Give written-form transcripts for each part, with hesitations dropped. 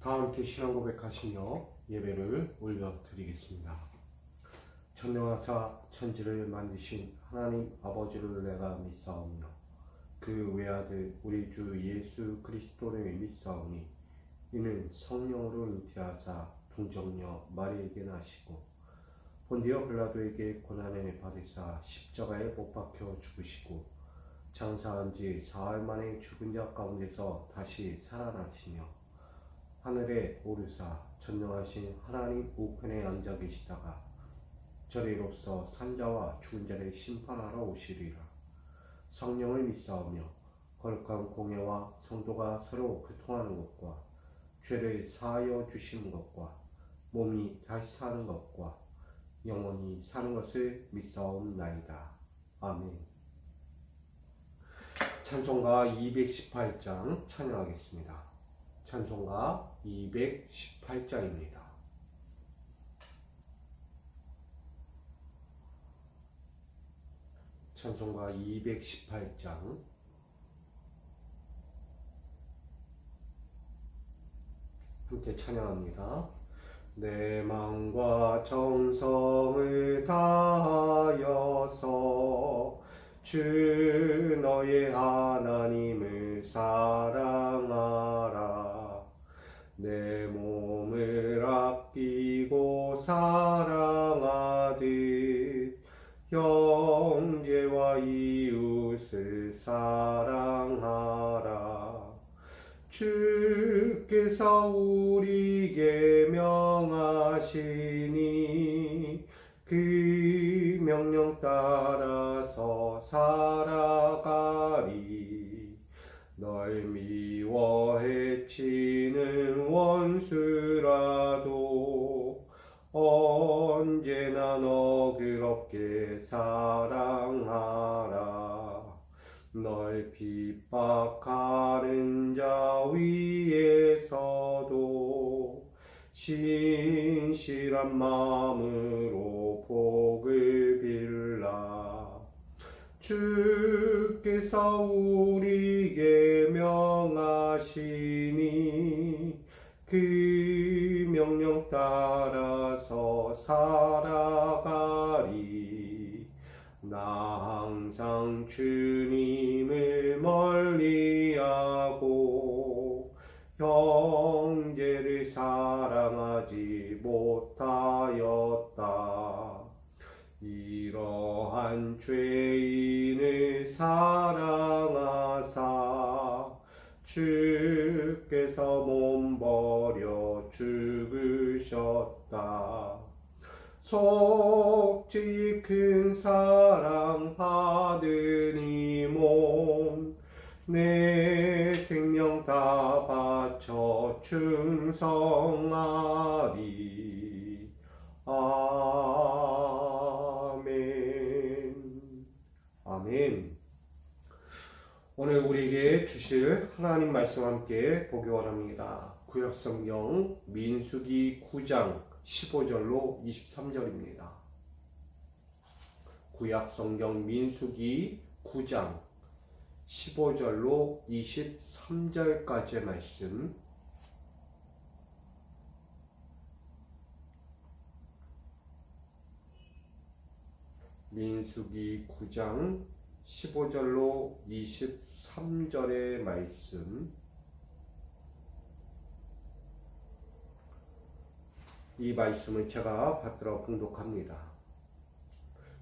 다 함께 신앙 고백하시며 예배를 올려드리겠습니다. 천명하사 천지를 만드신 하나님 아버지를 내가 믿사오며 그 외아들 우리 주 예수 그리스도를 믿사오니 이는 성령으로 잉태하사 동정녀 마리에게 나시고 본디오 빌라도에게 고난을 받으사 십자가에 못 박혀 죽으시고 장사한 지 사흘 만에 죽은 자 가운데서 다시 살아나시며 하늘에 오르사 전능하신 하나님 우편에 앉아 계시다가 저리로서 산자와 죽은 자를 심판하러 오시리라. 성령을 믿사오며 거룩한 공예와 성도가 서로 교통하는 것과 죄를 사하여 주시는 것과 몸이 다시 사는 것과 영원히 사는 것을 믿사옵나이다. 아멘. 찬송가 218장 찬양하겠습니다. 찬송가 218장입니다. 찬송가 218장 함께 찬양합니다. 내 마음과 정성을 다하여서 주 너의 하나님을 사랑하라. 내 몸을 아끼고 사랑하듯 형제와 이웃을 사랑하라. 주께서 우리에게 명하시니 그 명령 따라서 살아가리. 널 미워 해치는 원수라도 언제나 너그럽게 사랑하라. 널 핍박하는 자 위에서도 신실한 마음으로 복을 빌라. 주께서 우리에게 명하시니 그 명령 따라서 살아가리. 나 항상 주님을 멀리하고 형제를 사랑하지 못하였다. 이러한 죄인을 사랑하사 주께서 몸버려 죽으셨다. 속지 큰 사랑 받으니 몸 내 생명 다 바쳐 충성하리. 아멘. 아멘. 오늘 우리에게 주실 하나님 말씀 함께 보기 원합니다. 구약성경 민수기 9장 15절로 23절입니다. 구약성경 민수기 9장 15절로 23절까지의 말씀, 민수기 9장 15절로 23절의 말씀, 이 말씀을 제가 받들어 봉독합니다.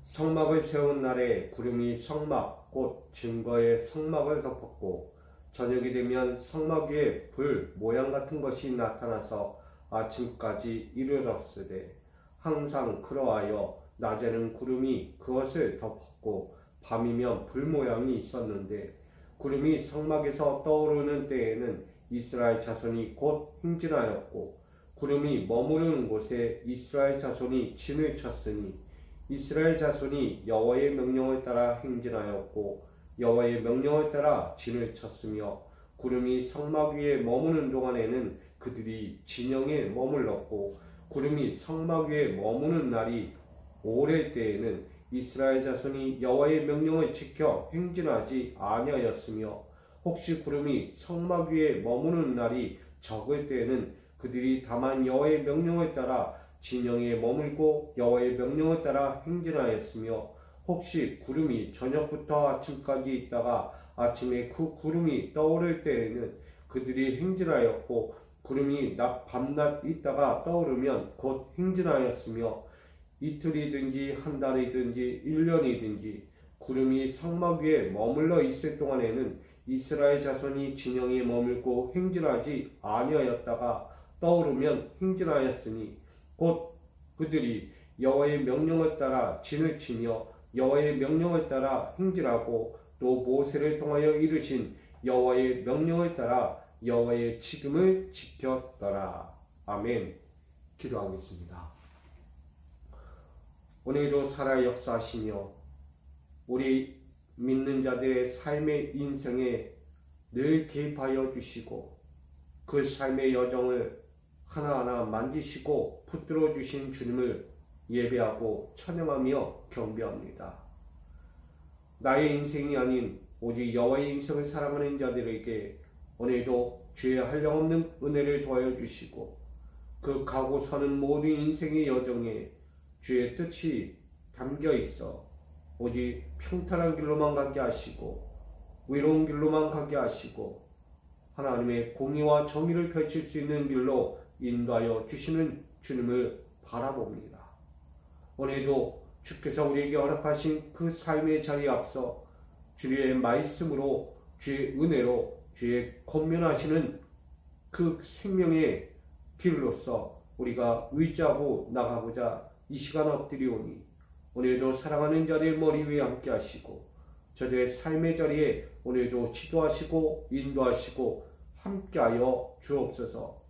성막을 세운 날에 구름이 성막 곧 증거의 성막을 덮었고 저녁이 되면 성막 위에 불 모양 같은 것이 나타나서 아침까지 이르렀으되 항상 그러하여 낮에는 구름이 그것을 덮었고 밤이면 불 모양이 있었는데 구름이 성막에서 떠오르는 때에는 이스라엘 자손이 곧 행진하였고 구름이 머무르는 곳에 이스라엘 자손이 진을 쳤으니 이스라엘 자손이 여호와의 명령을 따라 행진하였고 여호와의 명령을 따라 진을 쳤으며 구름이 성막 위에 머무는 동안에는 그들이 진영에 머물렀고 구름이 성막 위에 머무는 날이 오래 때에는 이스라엘 자손이 여호와의 명령을 지켜 행진하지 아니하였으며 혹시 구름이 성막 위에 머무는 날이 적을 때에는 그들이 다만 여호와의 명령을 따라 진영에 머물고 여호와의 명령을 따라 행진하였으며 혹시 구름이 저녁부터 아침까지 있다가 아침에 그 구름이 떠오를 때에는 그들이 행진하였고 구름이 밤낮 있다가 떠오르면 곧 행진하였으며 이틀이든지 한 달이든지 1년이든지 구름이 성막 위에 머물러 있을 동안에는 이스라엘 자손이 진영에 머물고 행진하지 아니하였다가 떠오르면 행진하였으니 곧 그들이 여호와의 명령을 따라 진을 치며 여호와의 명령을 따라 행진하고 또 모세를 통하여 이르신 여호와의 명령을 따라 여호와의 지금을 지켰더라. 아멘. 기도하겠습니다. 오늘도 살아 역사하시며 우리 믿는 자들의 삶의 인생에 늘 개입하여 주시고 그 삶의 여정을 하나하나 만지시고 붙들어 주신 주님을 예배하고 찬양하며 경배합니다. 나의 인생이 아닌 오직 여호와의 인생을 사랑하는 자들에게 오늘도 주의 한량없는 은혜를 더하여 주시고 그 가고 서는 모든 인생의 여정에 주의 뜻이 담겨 있어 오직 평탄한 길로만 가게 하시고 위로운 길로만 가게 하시고 하나님의 공의와 정의를 펼칠 수 있는 길로 인도하여 주시는 주님을 바라봅니다. 오늘도 주께서 우리에게 허락하신 그 삶의 자리에 앞서 주의 말씀으로 주의 은혜로 주의 권면하시는 그 생명의 길로서 우리가 의지하고 나가고자 이 시간 엎드리오니 오늘도 사랑하는 자들의 머리 위에 함께 하시고 저들의 삶의 자리에 오늘도 지도하시고 인도하시고 함께하여 주옵소서.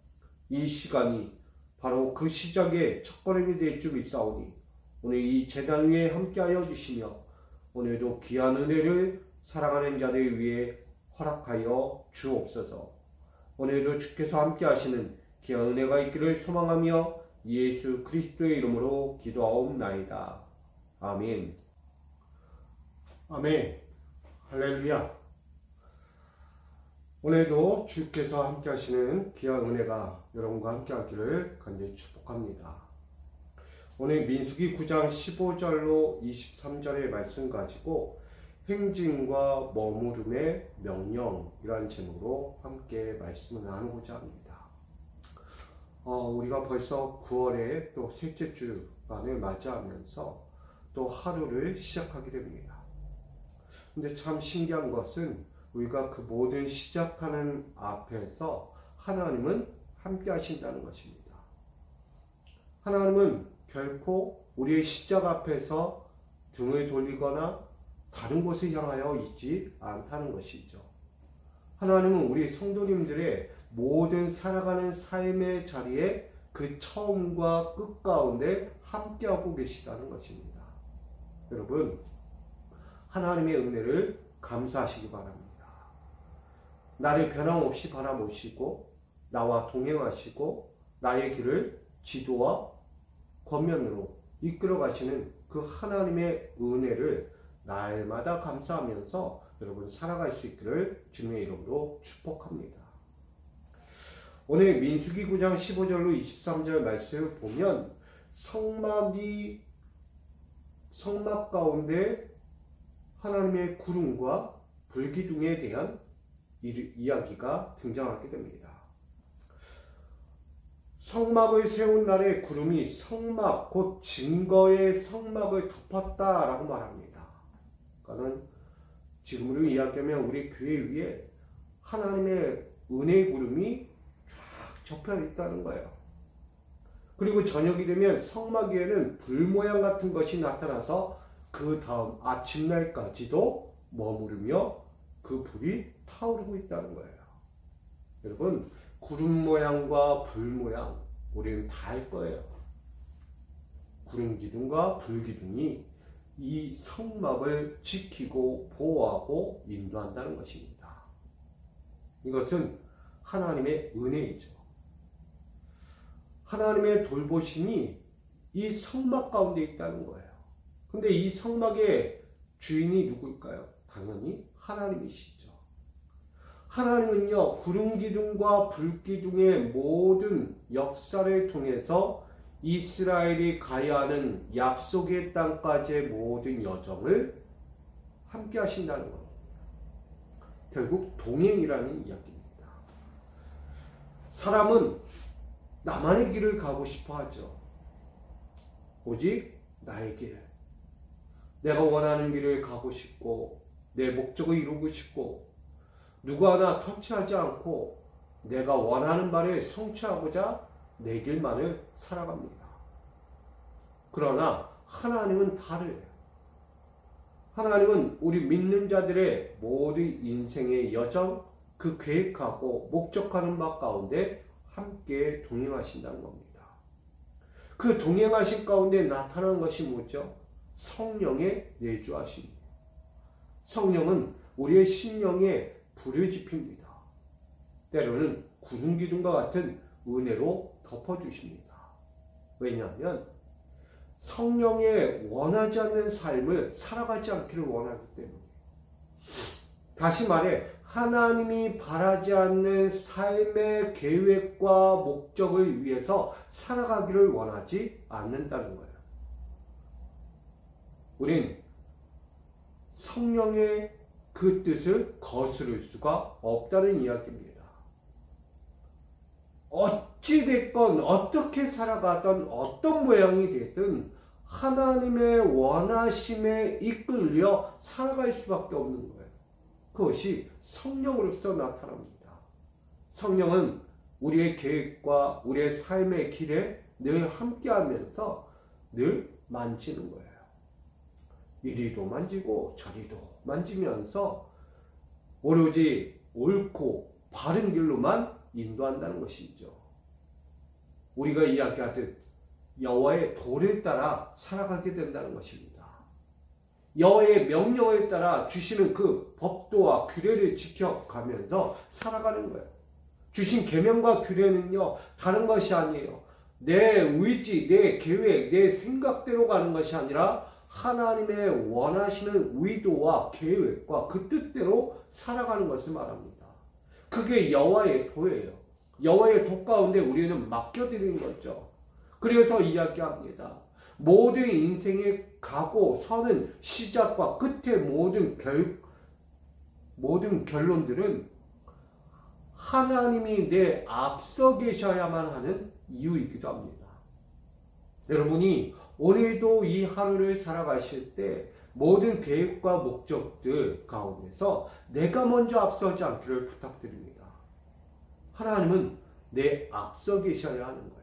이 시간이 바로 그 시작의 첫걸음이 될 줄 믿사오니 오늘 이 제단 위에 함께하여 주시며 오늘도 귀한 은혜를 사랑하는 자들 위에 허락하여 주옵소서. 오늘도 주께서 함께하시는 귀한 은혜가 있기를 소망하며 예수 그리스도의 이름으로 기도하옵나이다. 아멘. 아멘. 할렐루야. 오늘도 주께서 함께 하시는 귀한 은혜가 여러분과 함께 하기를 간절히 축복합니다. 오늘 민수기 9장 15절로 23절의 말씀 가지고 행진과 머무름의 명령이라는 제목으로 함께 말씀을 나누고자 합니다. 우리가 벌써 9월에 또 셋째 주간을 맞이하면서 또 하루를 시작하게 됩니다. 근데 참 신기한 것은 우리가 그 모든 시작하는 앞에서 하나님은 함께 하신다는 것입니다. 하나님은 결코 우리의 시작 앞에서 등을 돌리거나 다른 곳을 향하여 있지 않다는 것이죠. 하나님은 우리 성도님들의 모든 살아가는 삶의 자리에 그 처음과 끝 가운데 함께하고 계시다는 것입니다. 여러분, 하나님의 은혜를 감사하시기 바랍니다. 나를 변함없이 바라보시고 나와 동행하시고 나의 길을 지도와 권면으로 이끌어 가시는 그 하나님의 은혜를 날마다 감사하면서 여러분 살아갈 수 있기를 주님의 이름으로 축복합니다. 오늘 민수기 9장 15절로 23절 말씀을 보면 성막 가운데 하나님의 구름과 불기둥에 대한 이야기가 등장하게 됩니다. 성막을 세운 날에 구름이 성막, 곧 증거의 성막을 덮었다라고 말합니다. 그러니까는 지금으로 이야기하면 우리 교회 위에 하나님의 은혜의 구름이 쫙 접혀 있다는 거예요. 그리고 저녁이 되면 성막 위에는 불 모양 같은 것이 나타나서 그 다음 아침날까지도 머무르며 그 불이 타오르고 있다는 거예요. 여러분, 구름 모양과 불 모양 우리는 다 할 거예요. 구름 기둥과 불 기둥이 이 성막을 지키고 보호하고 인도한다는 것입니다. 이것은 하나님의 은혜이죠. 하나님의 돌보심이 이 성막 가운데 있다는 거예요. 근데 이 성막의 주인이 누구일까요? 당연히 하나님이시죠. 하나님은요, 구름기둥과 불기둥의 모든 역사를 통해서 이스라엘이 가야 하는 약속의 땅까지의 모든 여정을 함께 하신다는 겁니다. 결국 동행이라는 이야기입니다. 사람은 나만의 길을 가고 싶어 하죠. 오직 나의 길, 내가 원하는 길을 가고 싶고 내 목적을 이루고 싶고 누구 하나 터치하지 않고 내가 원하는 바를 성취하고자 내 길만을 살아갑니다. 그러나 하나님은 다르요. 하나님은 우리 믿는 자들의 모든 인생의 여정, 그 계획하고 목적하는 바 가운데 함께 동행하신다는 겁니다. 그 동행하신 가운데 나타난 것이 뭐죠? 성령의 내주하심입니다. 성령은 우리의 심령에 불을 지핍니다. 때로는 구름기둥과 같은 은혜로 덮어주십니다. 왜냐하면 성령의 원하지 않는 삶을 살아가지 않기를 원하기 때문에. 다시 말해 하나님이 바라지 않는 삶의 계획과 목적을 위해서 살아가기를 원하지 않는다는 거예요. 우린 성령의 그 뜻을 거스를 수가 없다는 이야기입니다. 어찌됐건 어떻게 살아가던 어떤 모양이 됐든 하나님의 원하심에 이끌려 살아갈 수밖에 없는 거예요. 그것이 성령으로서 나타납니다. 성령은 우리의 계획과 우리의 삶의 길에 늘 함께하면서 늘 만지는 거예요. 이리도 만지고 저리도 만지면서 오로지 옳고 바른 길로만 인도한다는 것이죠. 우리가 이야기하듯 여호와의 도를 따라 살아가게 된다는 것입니다. 여호와의 명령을 따라 주시는 그 법도와 규례를 지켜가면서 살아가는 거예요. 주신 계명과 규례는요, 다른 것이 아니에요. 내 의지, 내 계획, 내 생각대로 가는 것이 아니라 하나님의 원하시는 의도와 계획과 그 뜻대로 살아가는 것을 말합니다. 그게 여호와의 도예요. 여호와의 도 가운데 우리는 맡겨드리는 거죠. 그래서 이야기합니다. 모든 인생의 가고 서는 시작과 끝의 모든 결론들은 하나님이 내 앞서 계셔야만 하는 이유이기도 합니다. 여러분이 오늘도 이 하루를 살아가실 때 모든 계획과 목적들 가운데서 내가 먼저 앞서지 않기를 부탁드립니다. 하나님은 내 앞서 계셔야 하는 거예요.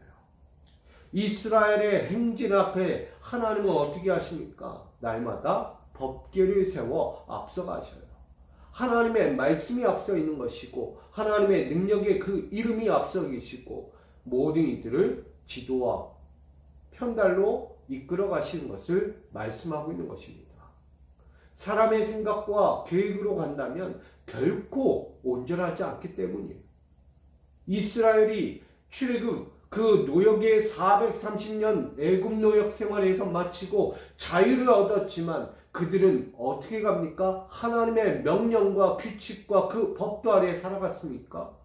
이스라엘의 행진 앞에 하나님은 어떻게 하십니까? 날마다 법궤를 세워 앞서가셔요. 하나님의 말씀이 앞서 있는 것이고 하나님의 능력의 그 이름이 앞서 계시고 모든 이들을 지도와 편달로 이끌어 가시는 것을 말씀하고 있는 것입니다. 사람의 생각과 계획으로 간다면 결코 온전하지 않기 때문이에요. 이스라엘이 출애굽 그 노역의 430년 애굽 노역 생활에서 마치고 자유를 얻었지만 그들은 어떻게 갑니까? 하나님의 명령과 규칙과 그 법도 아래 살아갔습니까?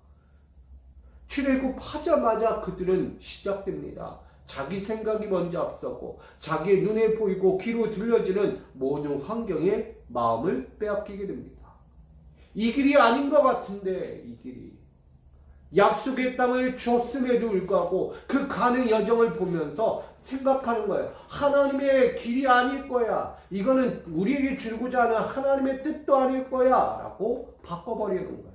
출애굽하자마자 그들은 시작됩니다. 자기 생각이 먼저 앞서고 자기의 눈에 보이고 귀로 들려지는 모든 환경에 마음을 빼앗기게 됩니다. 이 길이 아닌 것 같은데 이 길이 약속의 땅을 줬음에도 불구하고 그 가는 여정을 보면서 생각하는 거예요. 하나님의 길이 아닐 거야. 이거는 우리에게 주고자 하는 하나님의 뜻도 아닐 거야. 라고 바꿔버리는 거예요.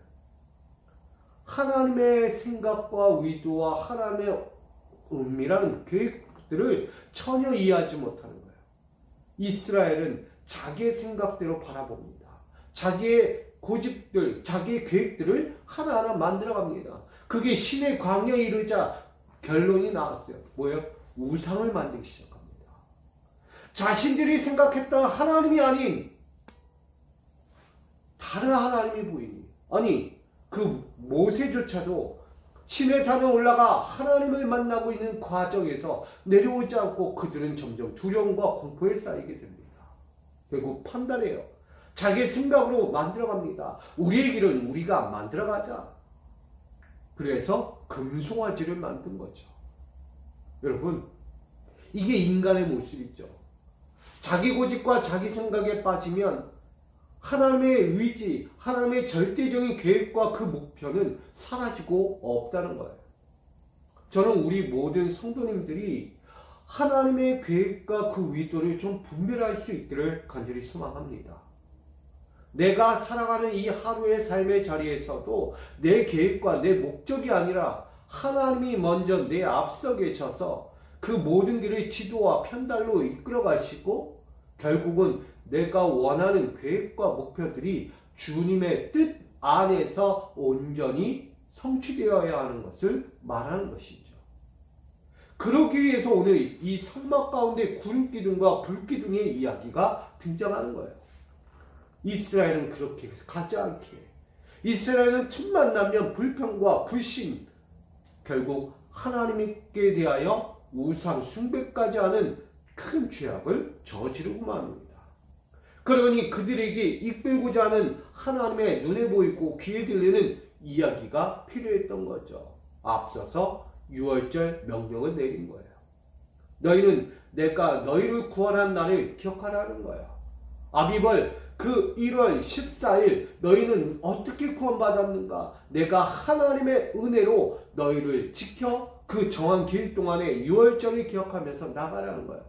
하나님의 생각과 의도와 하나님의 은밀한 계획들을 전혀 이해하지 못하는 거예요. 이스라엘은 자기의 생각대로 바라봅니다. 자기의 고집들, 자기의 계획들을 하나하나 만들어갑니다. 그게 신의 광야에 이르자 결론이 나왔어요. 뭐예요? 우상을 만들기 시작합니다. 자신들이 생각했던 하나님이 아닌 다른 하나님이 보이니, 아니 그 모세조차도 신의 산에 올라가 하나님을 만나고 있는 과정에서 내려오지 않고 그들은 점점 두려움과 공포에 쌓이게 됩니다. 결국 판단해요. 자기 생각으로 만들어갑니다. 우리의 길은 우리가 만들어가자. 그래서 금송아지를 만든 거죠. 여러분, 이게 인간의 모습이죠. 자기 고집과 자기 생각에 빠지면 하나님의 의지, 하나님의 절대적인 계획과 그 목표는 사라지고 없다는 거예요. 저는 우리 모든 성도님들이 하나님의 계획과 그 의도를 좀 분별할 수 있기를 간절히 소망합니다. 내가 살아가는 이 하루의 삶의 자리에서도 내 계획과 내 목적이 아니라 하나님이 먼저 내 앞서 계셔서 그 모든 길을 지도와 편달로 이끌어 가시고 결국은 내가 원하는 계획과 목표들이 주님의 뜻 안에서 온전히 성취되어야 하는 것을 말하는 것이죠. 그러기 위해서 오늘 이 성막 가운데 구름기둥과 불기둥의 이야기가 등장하는 거예요. 이스라엘은 그렇게 가지 않게, 이스라엘은 틈만 나면 불평과 불신, 결국 하나님께 대하여 우상 숭배까지 하는 큰 죄악을 저지르고만 합니다. 그러니 그들에게 이끌고자 하는 하나님의 눈에 보이고 귀에 들리는 이야기가 필요했던 거죠. 앞서서 유월절 명령을 내린 거예요. 너희는 내가 너희를 구원한 날을 기억하라는 거야. 아비벌 그 1월 14일 너희는 어떻게 구원받았는가? 내가 하나님의 은혜로 너희를 지켜 그 정한 길 동안에 유월절을 기억하면서 나가라는 거야.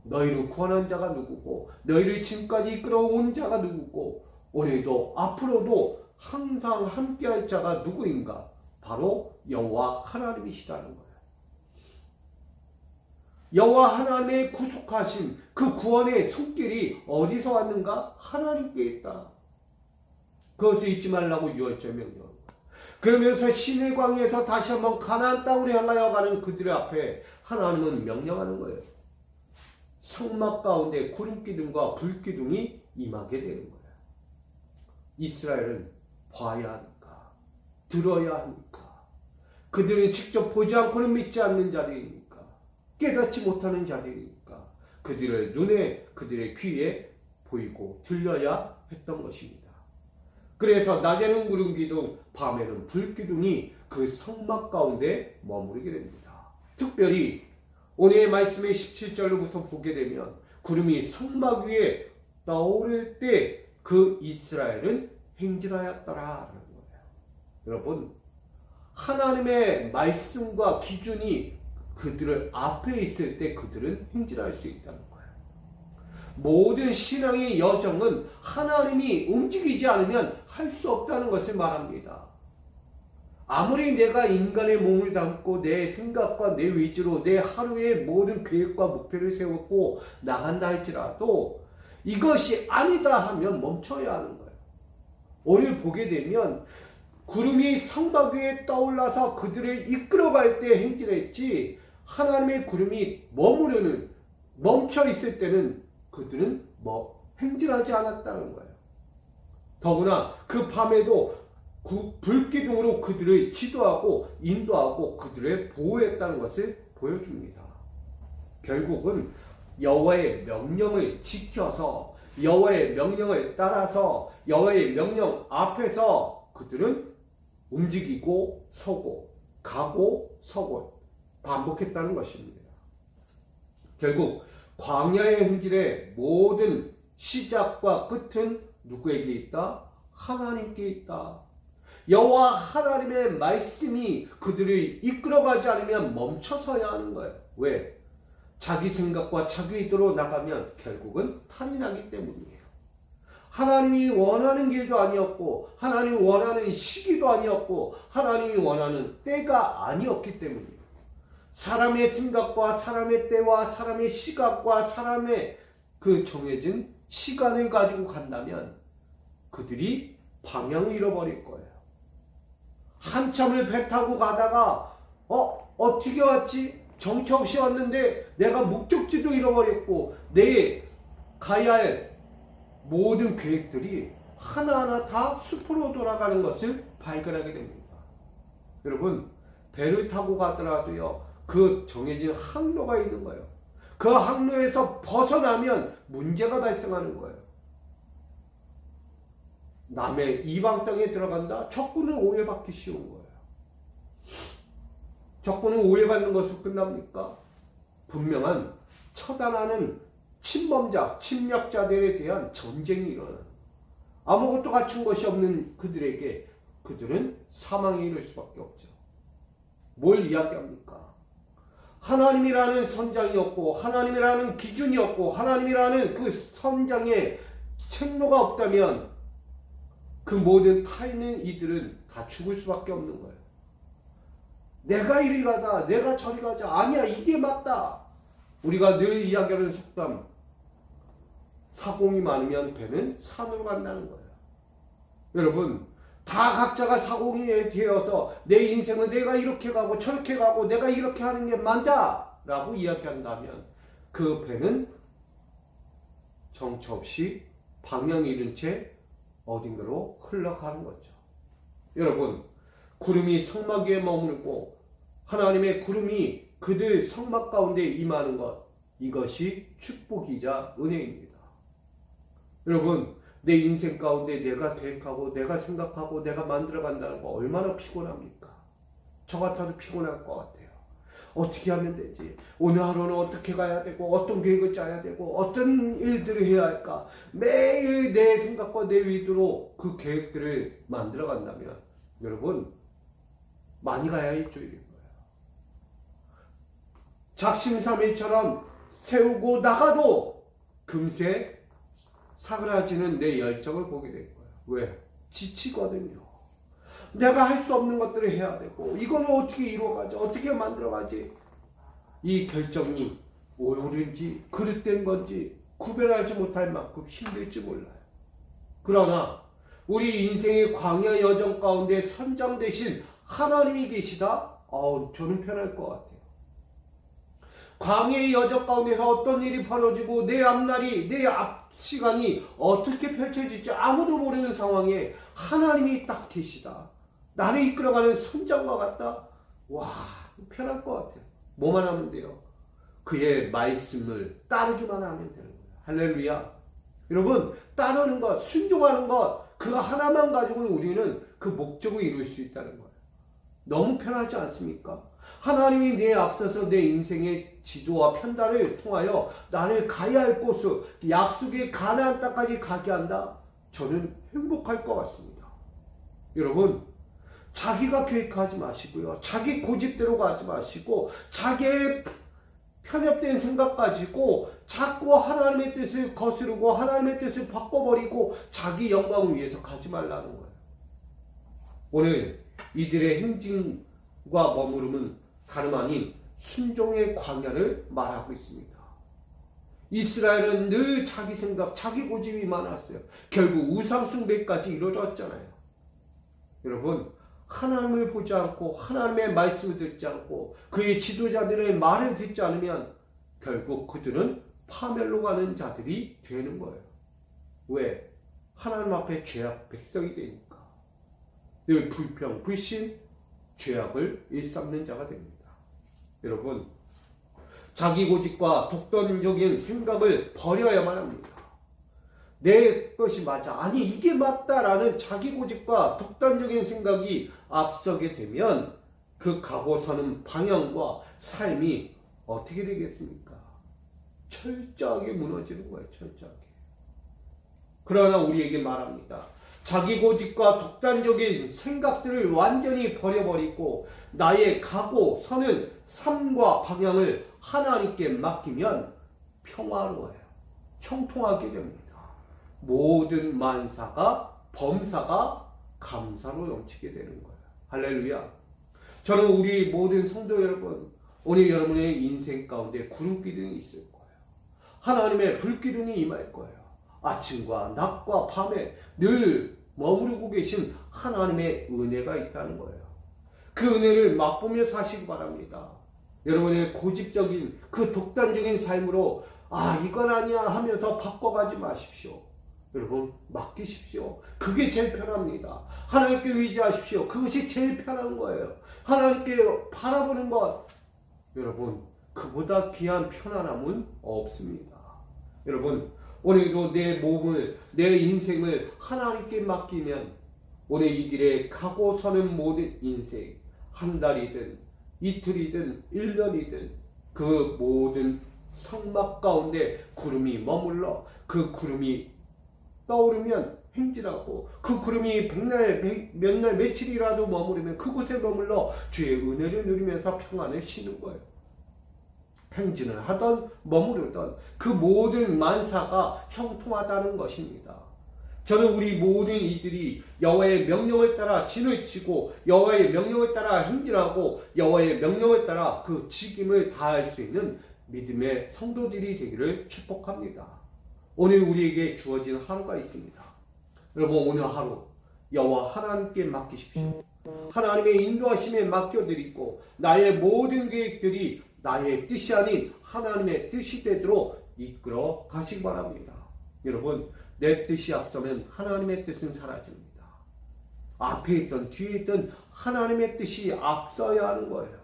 너희를 구원한 자가 누구고 너희를 지금까지 이끌어온 자가 누구고 오늘도 앞으로도 항상 함께할 자가 누구인가? 바로 여호와 하나님이시다는 거예요. 여호와 하나님의 구속하신 그 구원의 손길이 어디서 왔는가? 하나님께 있다. 그것을 잊지 말라고 유월절 명령. 그러면서 시내 광야에서 다시 한번 가나안 땅으로 향하여 가는 그들 앞에 하나님은 명령하는 거예요. 성막 가운데 구름기둥과 불기둥이 임하게 되는 거예요. 이스라엘은 봐야 하니까, 들어야 하니까, 그들은 직접 보지 않고는 믿지 않는 자들이니까, 깨닫지 못하는 자들이니까 그들의 눈에, 그들의 귀에 보이고 들려야 했던 것입니다. 그래서 낮에는 구름기둥, 밤에는 불기둥이 그 성막 가운데 머무르게 됩니다. 특별히 오늘의 말씀의 17절로부터 보게 되면 구름이 성막 위에 떠오를 때 그 이스라엘은 행진하였더라라는 거예요. 여러분, 하나님의 말씀과 기준이 그들을 앞에 있을 때 그들은 행진할 수 있다는 거예요. 모든 신앙의 여정은 하나님이 움직이지 않으면 할 수 없다는 것을 말합니다. 아무리 내가 인간의 몸을 담고 내 생각과 내 위주로 내 하루의 모든 계획과 목표를 세웠고 나간다 할지라도 이것이 아니다 하면 멈춰야 하는 거예요. 오늘 보게 되면 구름이 성막 위에 떠올라서 그들을 이끌어갈 때 행진했지 하나님의 구름이 멈춰 있을 때는 그들은 행진하지 않았다는 거예요. 더구나 그 밤에도 불기둥으로 그들을 지도하고 인도하고 그들을 보호했다는 것을 보여줍니다. 결국은 여호와의 명령을 지켜서 여호와의 명령을 따라서 여호와의 명령 앞에서 그들은 움직이고 서고 가고 서고 반복했다는 것입니다. 결국 광야의 행진의 모든 시작과 끝은 누구에게 있다? 하나님께 있다. 여호와 하나님의 말씀이 그들을 이끌어가지 않으면 멈춰서야 하는 거예요. 왜? 자기 생각과 자기 의도로 나가면 결국은 탈이 나기 때문이에요. 하나님이 원하는 길도 아니었고 하나님이 원하는 시기도 아니었고 하나님이 원하는 때가 아니었기 때문이에요. 사람의 생각과 사람의 때와 사람의 시각과 사람의 그 정해진 시간을 가지고 간다면 그들이 방향을 잃어버릴 거예요. 한참을 배 타고 가다가 어떻게 왔지? 정처 없이 왔는데 내가 목적지도 잃어버렸고 내 가야 할 모든 계획들이 하나하나 다 숲으로 돌아가는 것을 발견하게 됩니다. 여러분, 배를 타고 가더라도요, 그 정해진 항로가 있는 거예요. 그 항로에서 벗어나면 문제가 발생하는 거예요. 남의 이방 땅에 들어간다? 적군은 오해받기 쉬운 거예요. 적군은 오해받는 것으로 끝납니까? 분명한 처단하는 침범자, 침략자들에 대한 전쟁이 일어나는 거예요. 아무것도 갖춘 것이 없는 그들에게 그들은 사망에 이를 수밖에 없죠. 뭘 이야기합니까? 하나님이라는 선장이 없고 하나님이라는 기준이 없고 하나님이라는 그 선장의 책로가 없다면 그 모든 타 있는 이들은 다 죽을 수밖에 없는 거예요. 내가 이리 가자, 내가 저리 가자, 아니야 이게 맞다. 우리가 늘 이야기하는 속담, 사공이 많으면 배는 산으로 간다는 거예요. 여러분, 다 각자가 사공이 되어서 내 인생은 내가 이렇게 가고 저렇게 가고 내가 이렇게 하는 게 맞다 라고 이야기한다면 그 배는 정처 없이 방향 잃은 채 어딘가로 흘러가는 거죠. 여러분, 구름이 성막 위에 머무르고 하나님의 구름이 그들 성막 가운데 임하는 것, 이것이 축복이자 은혜입니다. 여러분, 내 인생 가운데 내가 계획하고 내가 생각하고 내가 만들어간다는 거 얼마나 피곤합니까? 저 같아도 피곤할 것 같아요. 어떻게 하면 되지? 오늘 하루는 어떻게 가야 되고 어떤 계획을 짜야 되고 어떤 일들을 해야 할까? 매일 내 생각과 내 의도로 그 계획들을 만들어간다면 여러분, 많이 가야 일주일인 거예요. 작심삼일처럼 세우고 나가도 금세 사그라지는 내 열정을 보게 될 거예요. 왜? 지치거든요. 내가 할 수 없는 것들을 해야 되고 이거는 어떻게 이루어가지? 어떻게 만들어가지? 이 결정이 옳은지 그릇된 건지 구별하지 못할 만큼 힘들지 몰라요. 그러나 우리 인생의 광야 여정 가운데 선장 대신 하나님이 계시다? 저는 편할 것 같아요. 광야의 여정 가운데서 어떤 일이 벌어지고 내 앞날이, 내 앞 시간이 어떻게 펼쳐질지 아무도 모르는 상황에 하나님이 딱 계시다. 나를 이끌어가는 선장과 같다. 와, 편할 것 같아요. 뭐만 하면 돼요? 그의 말씀을 따르기만 하면 되는 거예요. 할렐루야. 여러분, 따르는 것, 순종하는 것, 그거 하나만 가지고는 우리는 그 목적을 이룰 수 있다는 거예요. 너무 편하지 않습니까? 하나님이 내 앞서서 내 인생의 지도와 편단을 통하여 나를 가야 할 곳을 약속의 가나안 땅까지 가게 한다. 저는 행복할 것 같습니다. 여러분, 자기가 계획하지 마시고요. 자기 고집대로 가지 마시고 자기의 편협된 생각 가지고 자꾸 하나님의 뜻을 거스르고 하나님의 뜻을 바꿔버리고 자기 영광을 위해서 가지 말라는 거예요. 오늘 이들의 행진과 머무름은 다름 아닌 순종의 광야를 말하고 있습니다. 이스라엘은 늘 자기 생각, 자기 고집이 많았어요. 결국 우상숭배까지 이루어졌잖아요. 여러분, 하나님을 보지 않고 하나님의 말씀을 듣지 않고 그의 지도자들의 말을 듣지 않으면 결국 그들은 파멸로 가는 자들이 되는 거예요. 왜? 하나님 앞에 죄악 백성이 되니까. 늘 불평, 불신, 죄악을 일삼는 자가 됩니다. 여러분, 자기 고집과 독단적인 생각을 버려야만 합니다. 내 것이 맞아, 아니 이게 맞다라는 자기 고집과 독단적인 생각이 앞서게 되면 그 가고 서는 방향과 삶이 어떻게 되겠습니까? 철저하게 무너지는 거예요. 철저하게. 그러나 우리에게 말합니다. 자기 고집과 독단적인 생각들을 완전히 버려버리고 나의 가고 서는 삶과 방향을 하나님께 맡기면 평화로워요. 형통하게 됩니다. 모든 만사가, 범사가 감사로 넘치게 되는 거예요. 할렐루야. 저는 우리 모든 성도 여러분, 오늘 여러분의 인생 가운데 구름기둥이 있을 거예요. 하나님의 불기둥이 임할 거예요. 아침과 낮과 밤에 늘 머무르고 계신 하나님의 은혜가 있다는 거예요. 그 은혜를 맛보며 사시기 바랍니다. 여러분의 고집적인 그 독단적인 삶으로 이건 아니야 하면서 바꿔가지 마십시오. 여러분, 맡기십시오. 그게 제일 편합니다. 하나님께 의지하십시오. 그것이 제일 편한 거예요. 하나님께 바라보는 것, 여러분, 그보다 귀한 편안함은 없습니다. 여러분, 오늘도 내 몸을, 내 인생을 하나님께 맡기면 오늘 이들의 가고 서는 모든 인생, 한 달이든 이틀이든 1년이든 그 모든 성막 가운데 구름이 머물러 그 구름이 떠오르면 행진하고 그 구름이 백날 몇 날 며칠이라도 머무르면 그곳에 머물러 주의 은혜를 누리면서 평안을 쉬는 거예요. 행진을 하던 머무르던 그 모든 만사가 형통하다는 것입니다. 저는 우리 모든 이들이 여호와의 명령을 따라 진을 치고 여호와의 명령을 따라 행진하고 여호와의 명령을 따라 그 직임을 다할 수 있는 믿음의 성도들이 되기를 축복합니다. 오늘 우리에게 주어진 하루가 있습니다. 여러분, 오늘 하루 여호와 하나님께 맡기십시오. 하나님의 인도하심에 맡겨드리고 나의 모든 계획들이 나의 뜻이 아닌 하나님의 뜻이 되도록 이끌어 가시기 바랍니다. 여러분, 내 뜻이 앞서면 하나님의 뜻은 사라집니다. 앞에 있던 뒤에 있던 하나님의 뜻이 앞서야 하는 거예요.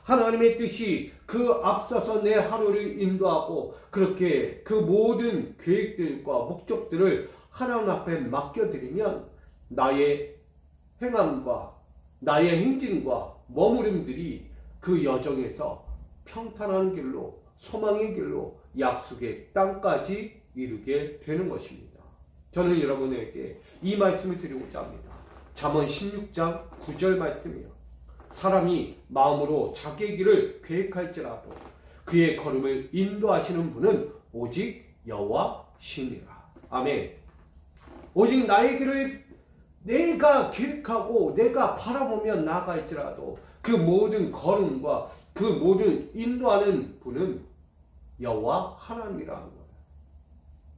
하나님의 뜻이 그 앞서서 내 하루를 인도하고 그렇게 그 모든 계획들과 목적들을 하나님 앞에 맡겨드리면 나의 행함과 나의 행진과 머무름들이 그 여정에서 평탄한 길로 소망의 길로 약속의 땅까지 이르게 되는 것입니다. 저는 여러분에게 이 말씀을 드리고자 합니다. 잠언 16장 9절 말씀이요. 사람이 마음으로 자기의 길을 계획할지라도 그의 걸음을 인도하시는 분은 오직 여호와시니라. 아멘. 오직 나의 길을 내가 계획하고 내가 바라보며 나아갈지라도 그 모든 걸음과 그 모든 인도하는 분은 여호와 하나님이라는 거예요.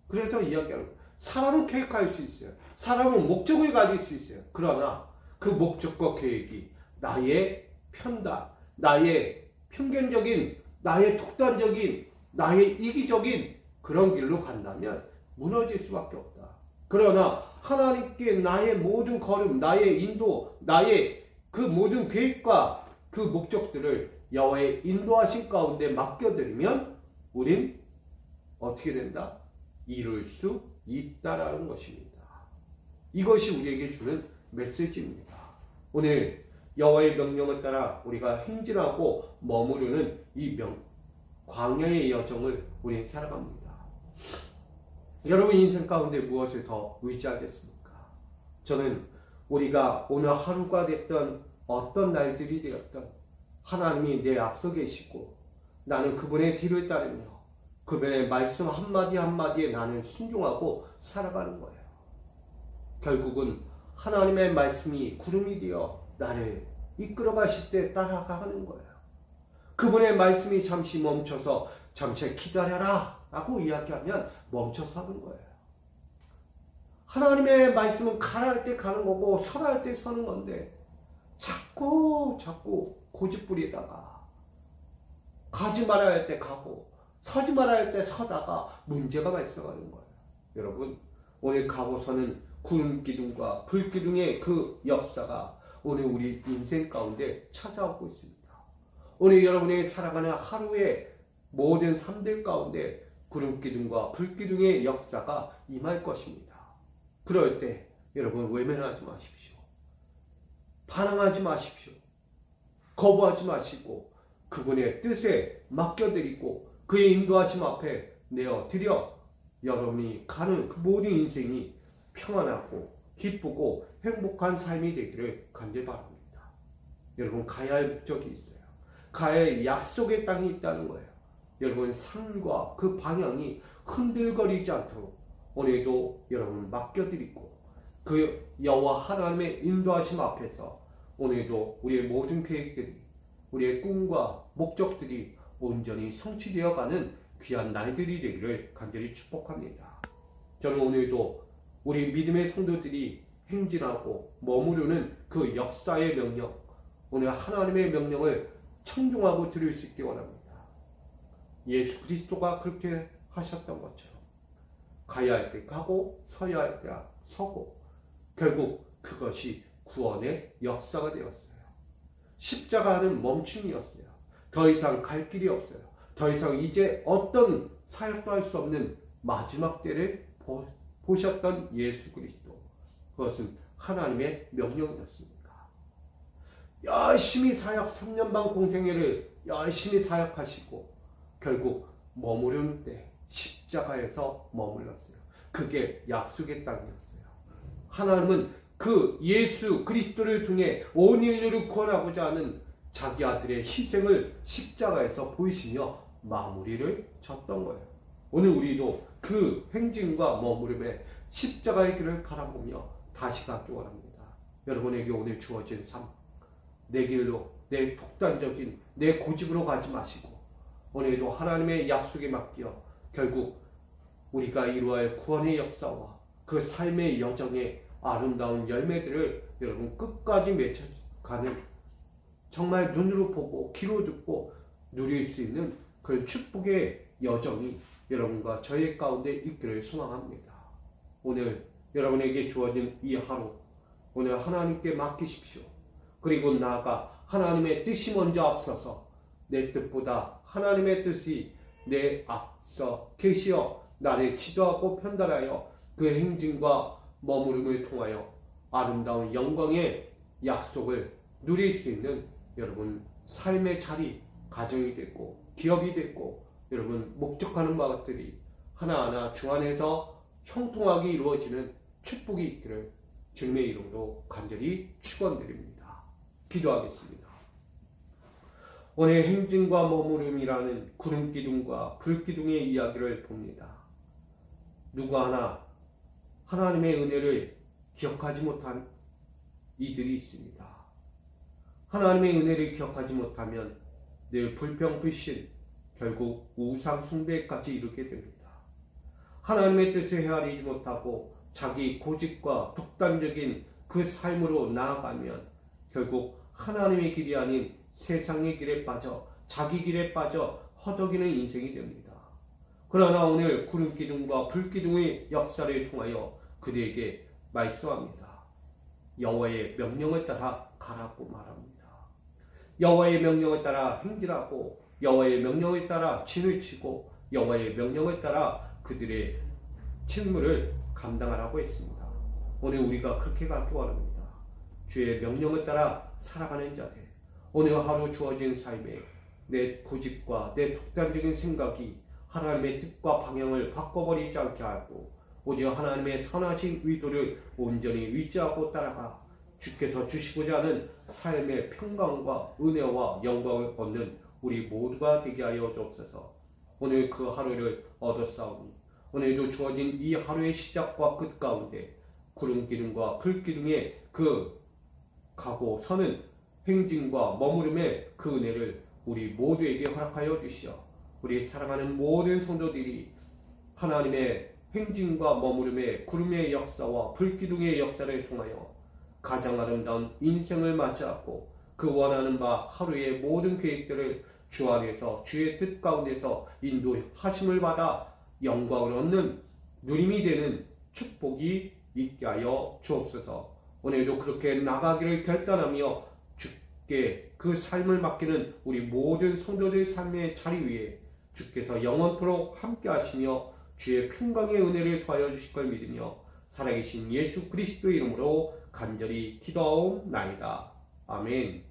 그래서 이야기하는 거예요. 사람은 계획할 수 있어요. 사람은 목적을 가질 수 있어요. 그러나 그 목적과 계획이 나의 편단, 나의 편견적인, 나의 독단적인, 나의 이기적인 그런 길로 간다면 무너질 수밖에 없다. 그러나 하나님께 나의 모든 걸음, 나의 인도, 나의 그 모든 계획과 그 목적들을 여호와의 인도하신 가운데 맡겨드리면 우린 어떻게 된다? 이룰 수 있다라는 것입니다. 이것이 우리에게 주는 메시지입니다. 오늘 여호와의 명령을 따라 우리가 행진하고 머무르는 이 광야의 여정을 우리는 살아갑니다. 여러분 인생 가운데 무엇을 더 의지하겠습니까? 저는 우리가 오늘 하루가 됐던 어떤 날들이 되었던 하나님이 내 앞서 계시고 나는 그분의 뒤를 따르며 그분의 말씀 한마디 한마디에 나는 순종하고 살아가는 거예요. 결국은 하나님의 말씀이 구름이 되어 나를 이끌어 가실 때 따라가는 거예요. 그분의 말씀이 잠시 멈춰서 잠시 기다려라 라고 이야기하면 멈춰서는 거예요. 하나님의 말씀은 가라 할 때 가는 거고 서라 할 때 서는 건데 자꾸 고집부리다가 가지 말아야 할 때 가고 서지 말아야 할 때 서다가 문제가 발생하는 거예요. 여러분, 오늘 가고서는 구름 기둥과 불 기둥의 그 역사가 오늘 우리 인생 가운데 찾아오고 있습니다. 오늘 여러분이 살아가는 하루의 모든 삶들 가운데 구름 기둥과 불 기둥의 역사가 임할 것입니다. 그럴 때 여러분 외면하지 마십시오. 반항하지 마십시오. 거부하지 마시고 그분의 뜻에 맡겨드리고 그의 인도하심 앞에 내어드려 여러분이 가는 그 모든 인생이 평안하고 기쁘고 행복한 삶이 되기를 간절히 바랍니다. 여러분 가야 할 목적이 있어요. 가야 할 약속의 땅이 있다는 거예요. 여러분 삶과 그 방향이 흔들거리지 않도록 오늘도 여러분 맡겨드리고 그 여호와 하나님의 인도하심 앞에서 오늘도 우리의 모든 계획들이 우리의 꿈과 목적들이 온전히 성취되어가는 귀한 날들이 되기를 간절히 축복합니다. 저는 오늘도 우리 믿음의 성도들이 행진하고 머무르는 그 역사의 명령, 오늘 하나님의 명령을 청종하고 들을 수 있기 원합니다. 예수 그리스도가 그렇게 하셨던 것처럼 가야 할 때 가고 서야 할 때 서고 결국 그것이 구원의 역사가 되었어요. 십자가는 멈춤이었어요. 더 이상 갈 길이 없어요. 더 이상 이제 어떤 사역도 할 수 없는 마지막 때를 보셨던 예수 그리스도, 그것은 하나님의 명령이었습니다. 열심히 사역 3년 반 공생애를 열심히 사역하시고 결국 머무르는 때 십자가에서 머물렀어요. 그게 약속의 땅이었어요. 하나님은 그 예수 그리스도를 통해 온 인류를 구원하고자 하는 자기 아들의 희생을 십자가에서 보이시며 마무리를 졌던 거예요. 오늘 우리도 그 행진과 머무름에 십자가의 길을 바라보며 다시 가기 원합니다. 여러분에게 오늘 주어진 삶, 내 길로, 내 독단적인 내 고집으로 가지 마시고 오늘도 하나님의 약속에 맡겨 결국 우리가 이루어야 할 구원의 역사와 그 삶의 여정의 아름다운 열매들을 여러분 끝까지 맺혀가는, 정말 눈으로 보고 귀로 듣고 누릴 수 있는 그 축복의 여정이 여러분과 저의 가운데 있기를 소망합니다. 오늘 여러분에게 주어진 이 하루, 오늘 하나님께 맡기십시오. 그리고 나아가 하나님의 뜻이 먼저 앞서서 내 뜻보다 하나님의 뜻이 내 앞서 계시어 나를 지도하고 편달하여 그 행진과 머무름을 통하여 아름다운 영광의 약속을 누릴 수 있는 여러분 삶의 자리, 가정이 됐고 기업이 됐고 여러분 목적하는 바들이 하나하나 주 안에서 형통하게 이루어지는 축복이 있기를 주님의 이름으로 간절히 축원드립니다. 기도하겠습니다. 오늘 행진과 머무름이라는 구름기둥과 불기둥의 이야기를 봅니다. 누구 하나 하나님의 은혜를 기억하지 못한 이들이 있습니다. 하나님의 은혜를 기억하지 못하면 늘 불평불신, 결국 우상 숭배까지 이르게 됩니다. 하나님의 뜻을 헤아리지 못하고 자기 고집과 독단적인 그 삶으로 나아가면 결국 하나님의 길이 아닌 세상의 길에 빠져 자기 길에 빠져 허덕이는 인생이 됩니다. 그러나 오늘 구름기둥과 불기둥의 역사를 통하여 그들에게 말씀합니다. 여호와의 명령을 따라 가라고 말합니다. 여호와의 명령을 따라 행진하고 여호와의 명령을 따라 진을 치고 여호와의 명령을 따라 그들의 책무를 감당하라고 했습니다. 오늘 우리가 그렇게 가기 원합니다. 주의 명령을 따라 살아가는 자들, 오늘 하루 주어진 삶에 내 고집과 내 독단적인 생각이 하나님의 뜻과 방향을 바꿔버리지 않게 하고 오직 하나님의 선하신 의도를 온전히 의지하고 따라가 주께서 주시고자 하는 삶의 평강과 은혜와 영광을 얻는 우리 모두가 되게 하여 주옵소서. 오늘 그 하루를 얻었사오니 오늘도 주어진 이 하루의 시작과 끝 가운데 구름기둥과 불기둥의 그 가고 서는 행진과 머무름의 그 은혜를 우리 모두에게 허락하여 주시어 우리 사랑하는 모든 성도들이 하나님의 행진과 머무름의 구름의 역사와 불기둥의 역사를 통하여 가장 아름다운 인생을 맞이하고 그 원하는 바 하루의 모든 계획들을 주 안에서 주의 뜻 가운데서 인도하심을 받아 영광을 얻는 누림이 되는 축복이 있게 하여 주옵소서. 오늘도 그렇게 나가기를 결단하며 주께 그 삶을 맡기는 우리 모든 성도들 삶의 자리 위에 주께서 영원토록 함께 하시며 주의 평강의 은혜를 더하여 주실 걸 믿으며 살아계신 예수 그리스도의 이름으로 간절히 기도하옵나이다. 아멘.